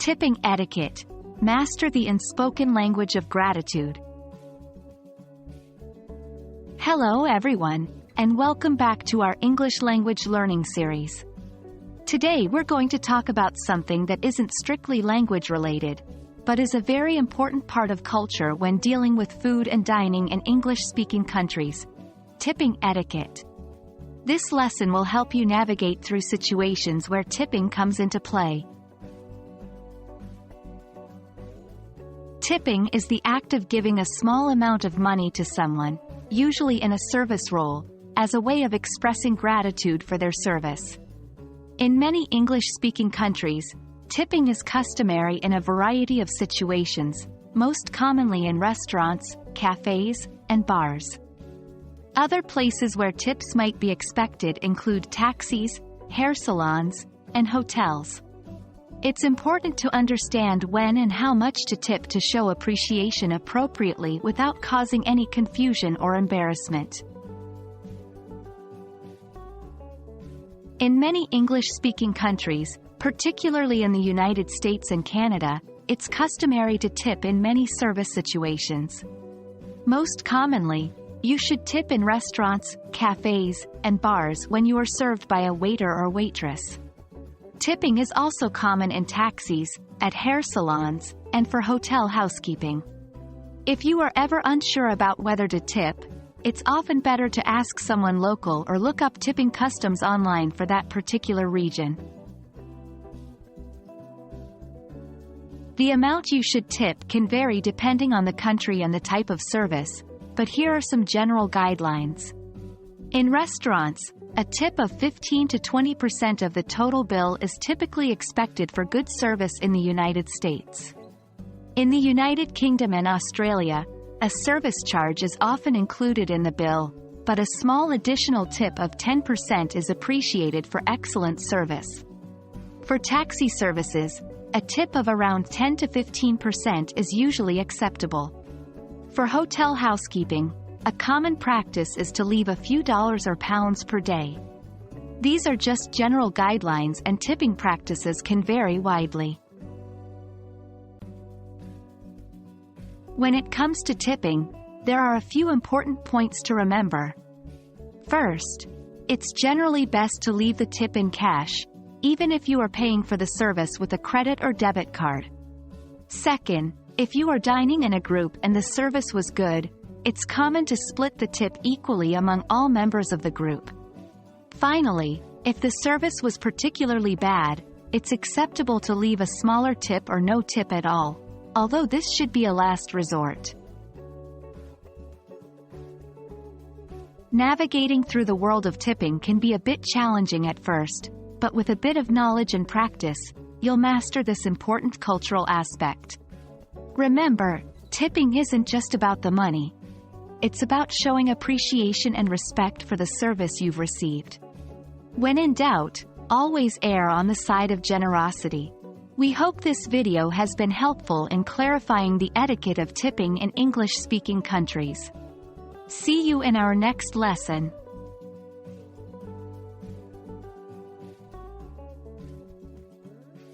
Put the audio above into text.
Tipping etiquette. Master the unspoken language of gratitude. Hello everyone, and welcome back to our English language learning series. Today we're going to talk about something that isn't strictly language related, but is a very important part of culture when dealing with food and dining in English-speaking countries: tipping etiquette. This lesson will help you navigate through situations where tipping comes into play. Tipping is the act of giving a small amount of money to someone, usually in a service role, as a way of expressing gratitude for their service. In many English-speaking countries, tipping is customary in a variety of situations, most commonly in restaurants, cafes, and bars. Other places where tips might be expected include taxis, hair salons, and hotels. It's important to understand when and how much to tip to show appreciation appropriately without causing any confusion or embarrassment. In many English-speaking countries, particularly in the United States and Canada, it's customary to tip in many service situations. Most commonly, you should tip in restaurants, cafes, and bars when you are served by a waiter or waitress. Tipping is also common in taxis, at hair salons, and for hotel housekeeping. If you are ever unsure about whether to tip, it's often better to ask someone local or look up tipping customs online for that particular region. The amount you should tip can vary depending on the country and the type of service, but here are some general guidelines. In restaurants, a tip of 15 to 20% of the total bill is typically expected for good service in the United States. In the United Kingdom and Australia, a service charge is often included in the bill, but a small additional tip of 10% is appreciated for excellent service. For taxi services, a tip of around 10 to 15% is usually acceptable. For hotel housekeeping, a common practice is to leave a few dollars or pounds per day. These are just general guidelines, and tipping practices can vary widely. When it comes to tipping, there are a few important points to remember. First, it's generally best to leave the tip in cash, even if you are paying for the service with a credit or debit card. Second, if you are dining in a group and the service was good, it's common to split the tip equally among all members of the group. Finally, if the service was particularly bad, it's acceptable to leave a smaller tip or no tip at all, although this should be a last resort. Navigating through the world of tipping can be a bit challenging at first, but with a bit of knowledge and practice, you'll master this important cultural aspect. Remember, tipping isn't just about the money. It's about showing appreciation and respect for the service you've received. When in doubt, always err on the side of generosity. We hope this video has been helpful in clarifying the etiquette of tipping in English-speaking countries. See you in our next lesson.